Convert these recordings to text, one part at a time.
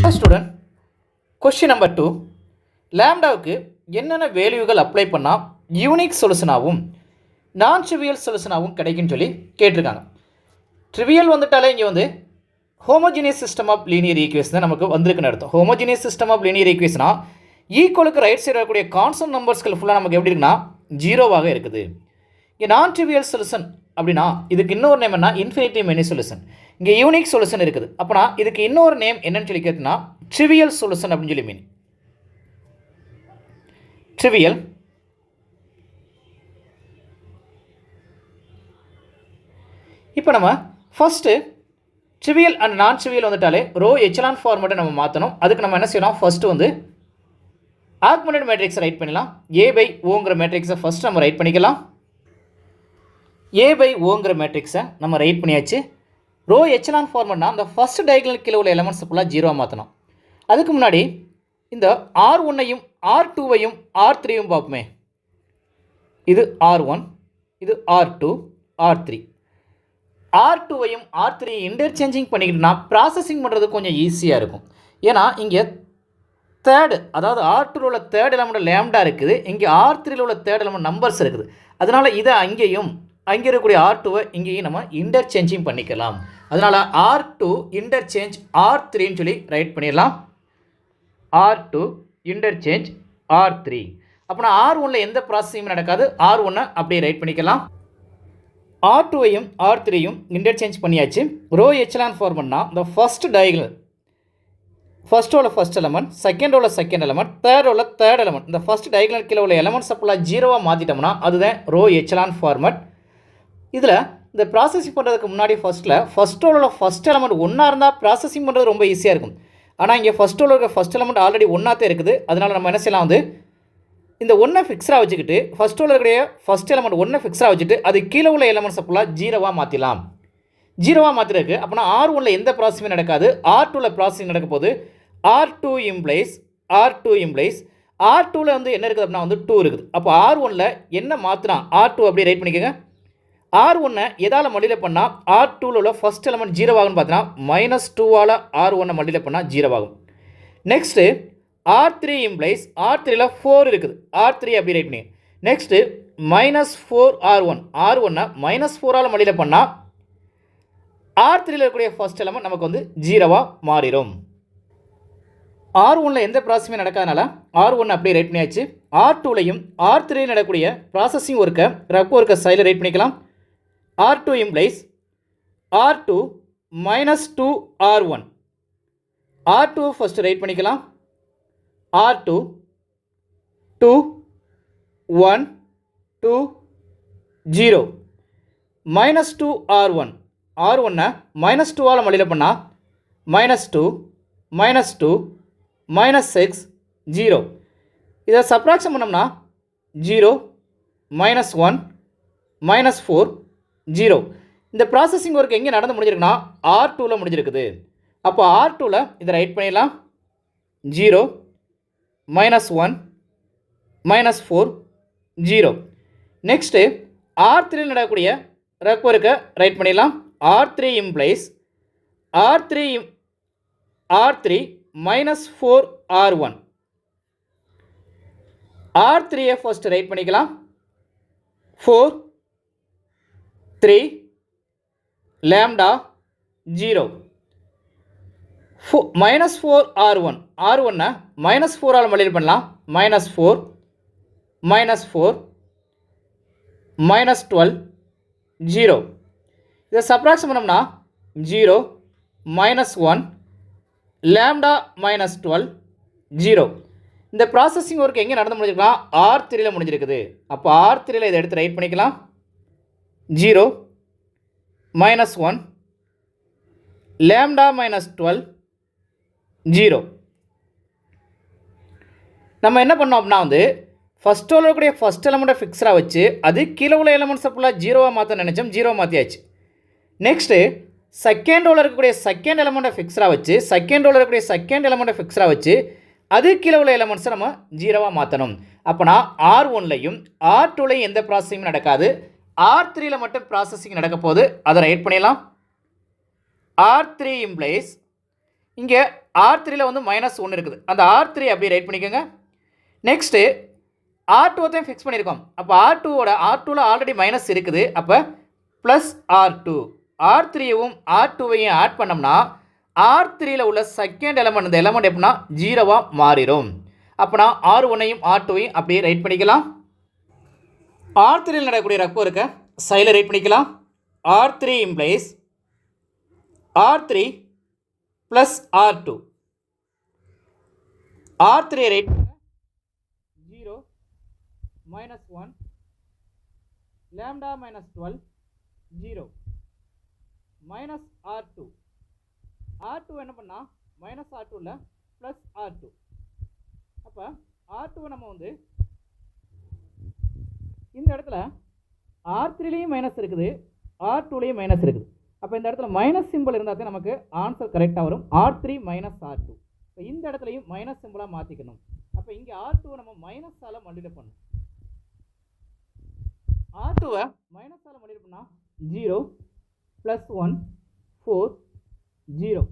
Okay student, question number 2. லேம்டாவுக்கு என்னென்ன வேல்யூகள் apply பண்ணால் யூனிக் சொல்யூஷனாகவும் நான் ட்ரிவியல் சொல்யூஷனாகவும் கிடைக்குன்னு சொல்லி கேட்டிருக்காங்க. ட்ரிவியல் வந்துட்டாலே இங்கே வந்து homogeneous system of linear equation தான் நமக்கு வந்திருக்குன்னு அர்த்தம். ஹோமோஜினியஸ் சிஸ்டம் ஆஃப் லீனியர் ஈக்குவேஷனா ஈக்குவலுக்கு ரைட் சைடு வரக்கூடிய கான்ஸ்டன்ட் நம்பர்ஸ்கள் ஃபுல்லாக நமக்கு எப்படி இருக்குன்னா ஜீரோவாக இருக்குது. இங்கே நான் ட்ரிவியல் சொல்யூஷன் அப்படின்னா இதுக்கு இன்னொரு நேம் என்ன, இன்ஃபினிட்டி மெனி சொல்யூஷன். இங்கே யூனிக் சொல்யூஷன் இருக்குது. அப்போனா இதுக்கு இன்னொரு நேம் என்னன்னு சொல்லி கேட்டுனா ட்ரிவியல் சொல்யூஷன் அப்படின்னு சொல்லி மீன். ட்ரிவியல் இப்போ நம்ம ஃபஸ்ட்டு ட்ரிவியல் அண்ட் நான் ட்ரிவியல் வந்துட்டாலே ரோ எச்சலான் ஃபார்மேட்டை நம்ம மாற்றணும். அதுக்கு நம்ம என்ன செய்யணும், ஃபஸ்ட்டு வந்து ஆக்மெண்டட் மேட்ரிக்ஸை ரைட் பண்ணிடலாம். ஏ பை ஓங்கிற மேட்ரிக்ஸை ஃபஸ்ட் நம்ம ரைட் பண்ணிக்கலாம். ஏ பை ஓங்கிற மேட்ரிக்ஸை நம்ம ரைட் பண்ணியாச்சு. ரோ எச்சலான் ஃபார்மட்னா அந்த ஃபஸ்ட் டயகனல் கீழே உள்ள எலமெண்ட்ஸ் ஃபுல்லாக ஜீரோவாக மாற்றணும். அதுக்கு முன்னாடி இந்த R1ஐயும் R2ஐயும் R3யும் பார்ப்போமே. இது R1, இது R2, R3. R2ஐயும் R3ஐயும் இன்டர்சேஞ்சிங் பண்ணிக்கிட்டோம்னா ப்ராசஸிங் பண்ணுறது கொஞ்சம் ஈஸியாக இருக்கும். ஏன்னா இங்கே தேர்டு, அதாவது R2ல் உள்ள தேர்ட் எலமெண்ட் லேம்டா இருக்குது, இங்கே R3ல் உள்ள தேர்ட் எலமெண்ட் நம்பர்ஸ் இருக்குது. அதனால் இதை அங்கேயும் அங்கே இருக்கக்கூடிய R2வை இங்கேயும் நம்ம இன்டர்சேஞ்சிங் பண்ணிக்கலாம். அதனால் R2 இன்டர்சேஞ்ச் R3ன்னு சொல்லி ரைட் பண்ணிடலாம். R2 interchange R3. அப்படின்னா R1ல் எந்த ப்ராசஸிங்கும் நடக்காது. R1ஐ அப்படியே ரைட் பண்ணிக்கலாம். R2ஐயும் R3யும் இன்டர்சேஞ்ச் பண்ணியாச்சு. ரோ எச்சலான் ஃபார்மட்னா இந்த ஃபஸ்ட் டயகனல், ஃபஸ்ட் ரோவில் ஃபஸ்ட் எலமெண்ட், செகண்ட் ரோவில் செகண்ட் எலமெண்ட், தேர்ட் ரோவில் தேர்ட் எலமெண்ட், இந்த ஃபஸ்ட் டயகனல் கீழே உள்ள எலமெண்ட்ஸ் ஃபுல்லாக ஜீரோவாக மாற்றிட்டோம்னா அதுதான் ரோ எச்சலான் ஃபார்மட். இதில் இந்த ப்ராசஸிங் பண்ணுறதுக்கு முன்னாடி ஃபஸ்ட் ரோவில் ஃபஸ்ட் எலமெண்ட் ஒன்றா இருந்தால் ப்ராசஸிங் பண்ணுறது ரொம்ப ஈஸியாக இருக்கும். ஆனால் இங்கே ஃபஸ்ட் ரோவில் இருக்க ஃபஸ்ட் எலமெண்ட் ஆல்ரெடி ஒன்றாத்தே இருக்குது. அதனால் நம்ம என்ன செய்யலாம், வந்து இந்த ஒன்றை ஃபிக்ஸராக வச்சுக்கிட்டு ஃபஸ்ட் ரோவில் இருக்கிற ஃபஸ்ட் எலமெண்ட் ஒன்றை ஃபிக்ஸராக வச்சுட்டு அது கீழே உள்ள எலமெண்ட்ஸை ஃபுல்லாக ஜீரோவாக மாற்றிடலாம். ஜீரோவாக மாற்றிருக்கு. அப்படின்னா R1ல் எந்த ப்ராசஸிங்கும் நடக்காது. R2ல் ப்ராசஸிங் நடக்க போது R2 இம்ப்ளைஸ் R2ல் வந்து என்ன இருக்குது அப்படின்னா வந்து 2 இருக்குது. அப்போ R1ல் என்ன மாற்றினா R2 அப்படியே ரைட் பண்ணிக்கோங்க. R1ஐ எதால் மல்டிப்ளை பண்ணால் R2ல் உள்ள ஃபஸ்ட் எலமெண்ட் ஜீரோவாகும்னு பார்த்தீங்கன்னா -2ஆல் R1ஐ மல்டிப்ளை பண்ணால் ஜீரோவாகும். நெக்ஸ்ட்டு R3 இம்ப்ளைஸ் R3ல் 4 இருக்குது. R3 அப்படி ரைட் பண்ணி நெக்ஸ்ட்டு -4R1 R1ஐ -4ஆல் மல்டிப்ளை பண்ணால் R3ல் இருக்கக்கூடிய ஃபஸ்ட் எலமெண்ட் நமக்கு வந்து ஜீரோவாக மாறிடும். R1ல் எந்த ப்ராசஸிங்குமே நடக்காதனால R1 அப்படியே ரைட் பண்ணியாச்சு. R2லையும் R3லையும் நடக்கக்கூடிய ப்ராசஸிங் ஒர்க்கை சைடில் ரைட் பண்ணிக்கலாம். R2 implies R2 -2R1. R2 first right பண்ணிக்கலாம். R2 2 1 2 0 -2R1 R1ஐ -2ஆல் மல்டிப்ளை பண்ணால் -2 -2 -6 0. இதை சப்ராக்ஷன் பண்ணோம்னா 0 -1 -4 0. இந்த ப்ராசஸிங் ஒர்க் எங்கே நடந்து முடிஞ்சிருக்குன்னா R2ல் முடிஞ்சிருக்குது. அப்போ R2ல் இதை ரைட் பண்ணிடலாம். 0 -1 -4 0. நெக்ஸ்ட்டு R3ல் நடக்கக்கூடிய ஒர்க்கை ரைட் பண்ணிடலாம். R3 implies R3 -4R1 R3ஐ first right பண்ணிக்கலாம். 4 3 லேம்டா 0 -4R1 R1ஐ -4ஆல் மல்டிப்ளை பண்ணலாம். -4 -4 -12 0. இதை சப்ராக்ஷன் பண்ணோம்னா 0 -1 லேம்டா -12 0. இந்த ப்ராசஸிங் ஒர்க் எங்கே நடந்து முடிஞ்சிருக்கலாம், R3ல் முடிஞ்சிருக்குது. அப்போ R3ல் இதை எடுத்து ரைட் பண்ணிக்கலாம். 0 -1 லேம்டா -12 0. நம்ம என்ன பண்ணோம் அப்படின்னா வந்து ஃபஸ்ட் ரோவில் இருக்கக்கூடிய ஃபஸ்ட் எலமெண்ட்டை ஃபிக்ஸராக வச்சு அது கீழே உள்ள எலமெண்ட்ஸை ஃபுல்லாக ஜீரோவாக மாற்ற நினச்சோம், ஜீரோ மாற்றியாச்சு. நெக்ஸ்ட்டு செகண்ட் ரோவில் இருக்கக்கூடிய செகண்ட் எலமெண்ட்டை ஃபிக்ஸராக வச்சு அது கீழே உள்ள எலமெண்ட்ஸை நம்ம ஜீரோவாக மாற்றணும். அப்போனா R1லையும் R2லையும் எந்த ப்ராசஸிங்கும் நடக்காது. R3ல் மட்டும் ப்ராசஸிங் நடக்க போது அதை ரைட் பண்ணிடலாம். R3 இம்ப்ளைஸ் இங்கே R3ல வந்து -1 இருக்குது. அந்த R3 அப்படியே ரைட் பண்ணிக்கோங்க. நெக்ஸ்ட்டு R2 ஃபிக்ஸ் பண்ணியிருக்கோம். அப்போ R2ல ஆல்ரெடி மைனஸ் இருக்குது. அப்போ ப்ளஸ் R2 R3யும் R2வையும் ஆட் பண்ணோம்னா R3ல உள்ள செகண்ட் எலமெண்ட், இந்த எலமெண்ட் எப்படின்னா 0வாக மாறிடும். அப்போனா R1ஐயும் R2வையும் அப்படியே ரைட் பண்ணிக்கலாம். R3ல் நடக்கக்கூடிய ரெப்போ இருக்க சைடில் ரைட் பண்ணிக்கலாம். R3 implies R3 plus R2. R3 right 0 -1 lambda -12 0 minus R2. R2 என்ன பண்ணா மைனஸ் R2ல ப்ளஸ் R2. அப்போ R2 நம்ம வந்து இந்த இடத்துல R3லையும் மைனஸ் இருக்குது, R2லையும் மைனஸ் இருக்குது. அப்போ இந்த இடத்துல மைனஸ் சிம்பிள் இருந்தால் தான் நமக்கு ஆன்சர் கரெக்டாக வரும். R3 minus R2. இப்போ இந்த இடத்துலையும் மைனஸ் சிம்பிளாக மாற்றிக்கணும். அப்போ இங்கே R2 நம்ம மைனஸால் மல்டிப்ளை பண்ணணும். R2வை மைனஸால் மல்டிப்ளை பண்ணால் 0 +1 4 0.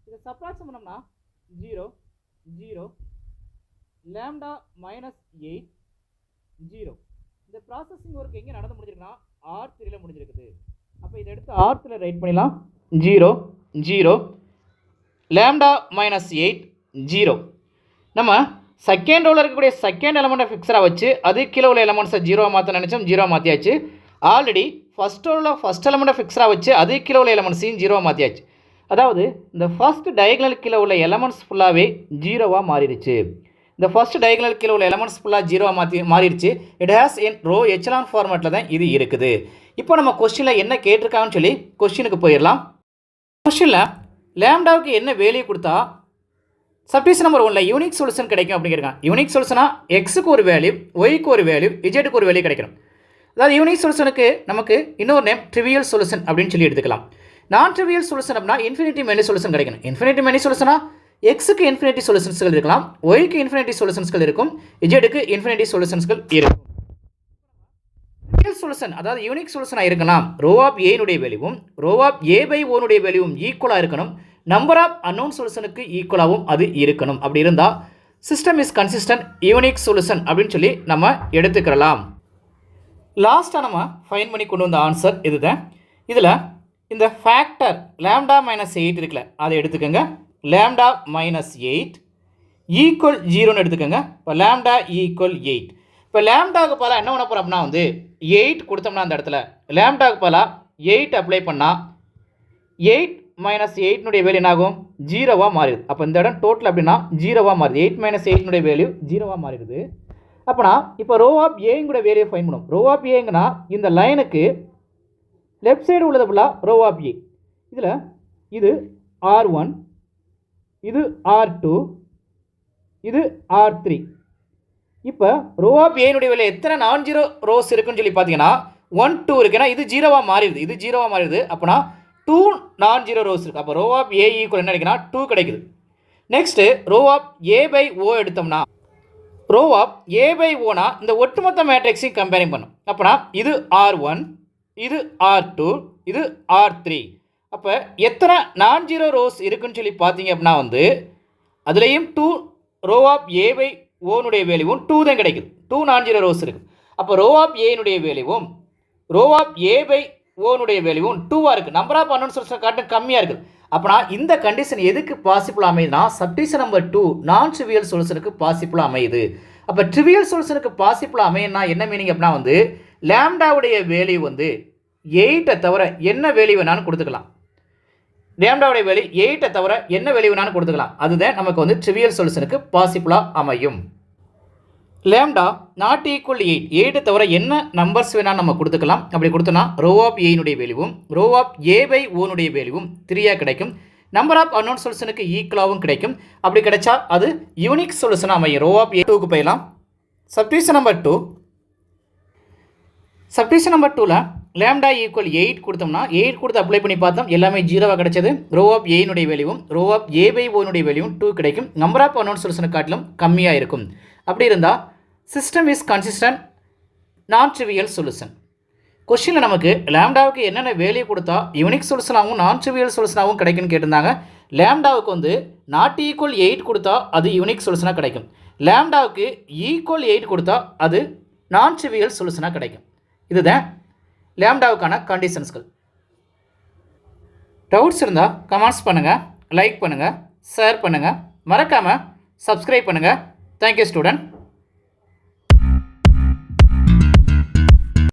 இதை சப்ராக்ஷன் பண்ணோம்னா 0 0 lambda -8 0. இந்த ப்ராசஸிங் ஒர்க் எங்கே நடந்து முடிஞ்சிருக்குன்னா R3ல முடிஞ்சிருக்குது. அப்போ இதை எடுத்து R3ல ரைட் பண்ணிடலாம். 0 0 lambda -8 0. நம்ம செகண்ட் ரோவில் இருக்கக்கூடிய செகண்ட் எலமெண்ட்டை ஃபிக்ஸராக வச்சு அது கீழே உள்ள எலமெண்ட்ஸை 0 மாற்ற நினச்சோம், 0 மாற்றியாச்சு. ஆல்ரெடி ஃபஸ்ட் ரோவில் ஃபஸ்ட் எலமெண்ட்டை ஃபிக்ஸராக வச்சு அது கீழே உள்ள எலமெண்ட்ஸையும் 0 மாற்றியாச்சு. அதாவது இந்த ஃபஸ்ட் டயகனல் கீழே உள்ள எலமெண்ட்ஸ் ஃபுல்லாகவே 0வாக மாறிடுச்சு. இந்த ஃபஸ்ட் டயகனல் கீழே உள்ள எலமெண்ட்ஸ் ஃபுல்லாக 0வாக மாறிடுச்சு. இட் ஹேஸ் இன் ரோ எச்சலான் ஃபார்மேட்டில் தான் இது இருக்குது. இப்போ நம்ம கொஸ்டினில் என்ன கேட்டிருக்காங்கன்னு சொல்லி கொஸ்டினுக்கு போயிடலாம். கொஸ்டினில் லேம்டாவுக்கு என்ன வேல்யூ கொடுத்தா சப்டிஷன் நம்பர் 1ல் யூனிக் சொல்யூஷன் கிடைக்கும் அப்படிங்கிறாங்க. யூனிக் சொல்யூஷனா எக்ஸுக்கு ஒரு வேல்யூ, ஒய்க்கு ஒரு வேல்யூ, இஜெட்டுக்கு ஒரு வேல்யூ கிடைக்கணும். அதாவது யூனிக் சொல்யூஷனுக்கு நமக்கு இன்னொரு நேம் ட்ரிவியல் சொல்யூஷன் அப்படின்னு சொல்லி எடுத்துக்கலாம். நான் ட்ரிவியல் சொல்யூஷன் அப்படின்னா இன்ஃபினிட்டி மெனி சொல்யூஷன் கிடைக்கணும். இன்ஃபினிட்டி மெனி சொல்யூஷனா எக்ஸுக்கு இன்ஃபினிட்டி சொல்யூஷன்ஸ்கள் இருக்கலாம், ஒய்க்கு இன்ஃபினிட்டி சொல்யூஷன்ஸ்கள் இருக்கும், இஜெட்டுக்கு இன்ஃபினிட்டி சொல்யூஷன்ஸ்கள் இருக்கும். ட்ரிவியல் சொல்யூஷன் அதாவது யூனிக் சொல்யூஷனாக இருக்கலாம். ரோ ஆஃப் ஏனுடைய வேல்யூவும் ரோ ஆஃப் ஏ பை ஓனுடைய வேல்யூவும் ஈக்குவலாக இருக்கணும். நம்பர் ஆஃப் அன்னோன் சொல்யூஷனுக்கு ஈக்குவலாகவும் அது இருக்கணும். அப்படி இருந்தால் system is consistent unique solution அப்படின்னு சொல்லி நம்ம எடுத்துக்கலாம். லாஸ்ட்டாக நம்ம ஃபைன் பண்ணி கொண்டு வந்த ஆன்சர் இதுதான். இதில் இந்த ஃபேக்டர் lambda -8 இருக்குல்ல, அதை எடுத்துக்கோங்க. lambda -8 ஈக்குவல் 0ன்னு எடுத்துக்கோங்க. இப்போ lambda ஈக்குவல் 8. இப்போ லேம்டாவுக்கு பதிலாக என்ன பண்ண போகிறோம் அப்படின்னா வந்து 8 கொடுத்தோம்னா அந்த இடத்துல லேம்டாவுக்கு பதிலாக 8 அப்ளை பண்ணால் 8 -8னுடைய வேல்யூ என்னாகும் 0வாக மாறிடுது. அப்போ இந்த இடம் டோட்டல் அப்படின்னா 0வாக மாறுது. 8 -8னுடைய வேல்யூ 0வாக மாறிடுது. அப்போனா இப்போ ரோ ஆஃப் ஏங்குடைய வேல்யூ ஃபைன் பண்ணும். ரோ ஆஃப் ஏங்கன்னா இந்த லைனுக்கு லெஃப்ட் சைடு உள்ளது ஃபுல்லாக ரோ ஆஃப் ஏ. இதில் இது R1, இது R2, இது R3. இப்போ ரோ ஆஃப் ஏனுடைய வேல்யூ எத்தனை நான் ஜீரோ ரோஸ் இருக்குன்னு சொல்லி பார்த்தீங்கன்னா 1 2 இருக்குன்னா இது 0வாக மாறிடுது, இது 0வாக மாறிடுது. அப்போனா 2 நான் ஜீரோ ரோஸ் இருக்குது. அப்போ ரோ ஆஃப் ஏ ஈக்குவல் என்ன கிடைக்குன்னா 2 கிடைக்குது. Next row of a by o எடுத்தோம்னா ரோ ஆஃப் ஏ பை ஓனா இந்த ஒட்டுமொத்த மேட்ரிக்ஸையும் கம்பேரிங் பண்ணும். அப்போனா இது R1, இது R2, இது R3. அப்போ எத்தனை நான் ஜீரோ ரோஸ் இருக்குன்னு சொல்லி பார்த்தீங்க அப்படின்னா வந்து அதுலேயும் 2 ரோ ஆஃப் ஏ பை ஓனுடைய வேல்யூவும் 2 தான் கிடைக்குது. 2 நான் ஜீரோ ரோஸ் இருக்குது. அப்போ ரோ ஆஃப் ஏனுடைய வேல்யூவும் ரோ ஆஃப் ஏ பை ஓனுடைய வேல்யூவும் 2வாக இருக்குது. நம்பர் ஆஃப் அன்னோன் சொல்யூஷன் காட்டும் கம்மியாக இருக்குது. அப்போனா இந்த கண்டிஷன் எதுக்கு பாசிபிளாக அமையுதுன்னா சப்டிஷன் நம்பர் 2 நான் ட்ரிவியல் சொல்யூஷனுக்கு பாசிபிளாக அமையுது. அப்போ ட்ரிவியல் சொல்யூஷனுக்கு பாசிபிளாக அமையுன்னா என்ன மீனிங் அப்படின்னா வந்து லேம்டாவுடைய வேல்யூ வந்து 8 தவிர என்ன வேல்யூ வேணாலும் கொடுத்துக்கலாம். லேம்டாவுடைய வேல்யூ 8 தவிர என்ன வேல்யூ வேணாலும் கொடுத்துக்கலாம். அதுதான் நமக்கு வந்து ட்ரிவியல் சொல்யூஷனுக்கு பாசிபிளாக அமையும். லேம்டா நாட் ஈக்குவல் 8 தவிர என்ன நம்பர்ஸ் வேணாலும் நம்ம கொடுத்துக்கலாம். அப்படி கொடுத்தோன்னா ரோ ஆஃப் ஏனுடைய வேல்யூவும் ரோ ஆஃப் ஏ பை ஓனுடைய வேல்யூவும் 3ஆக கிடைக்கும். நம்பர் ஆஃப் அன்னோன் சொல்யூஷனுக்கு ஈக்குவலாகவும் கிடைக்கும். அப்படி கிடைச்சா அது யூனிக் சொல்யூஷனாக அமையும். ரோ ஆஃப் ஏ 2க்கு போயிடலாம். சப்டிஷன் நம்பர் 2 சப்டிஷன் நம்பர் 2ல் லேம்டா ஈக்குவல் 8 கொடுத்தோம்னா 8 கொடுத்து அப்ளை பண்ணி பார்த்தோம், எல்லாமே 0வாக கிடைச்சது. ரோ ஆஃப் ஏனுடைய வேல்யூவும் ரோ ஆஃப் ஏ பை ஓனுடைய வேல்யூவும் 2 கிடைக்கும். நம்பர் ஆஃப் அன்னோன் சொல்யூஷனை காட்டிலும் கம்மியாக இருக்கும். அப்படி இருந்தால் சிஸ்டம் இஸ் கன்சிஸ்டன்ட் நான் ட்ரிவியல் சொல்யூஷன். கொஸ்டினில் நமக்கு லேம்டாவுக்கு என்னென்ன வேல்யூ கொடுத்தா யூனிக் சொல்யூஷனாகவும் நான் ட்ரிவியல் சொல்யூஷனாகவும் கிடைக்குன்னு கேட்டிருந்தாங்க. லேம்டாவுக்கு வந்து நாட் ஈக்குவல் 8 கொடுத்தா அது யூனிக் சொல்யூஷனாக கிடைக்கும். லேம்டாவுக்கு ஈக்குவல் 8 கொடுத்தா அது நான் ட்ரிவியல் சொல்யூஷனாக கிடைக்கும். இதுதான் லேம்டாவுக்கான கண்டிஷன்ஸ்கள். டவுட்ஸ் இருந்தால் கமெண்ட்ஸ் பண்ணுங்கள், லைக் பண்ணுங்கள், ஷேர் பண்ணுங்கள், மறக்காமல் சப்ஸ்கிரைப் பண்ணுங்கள். Thank you student.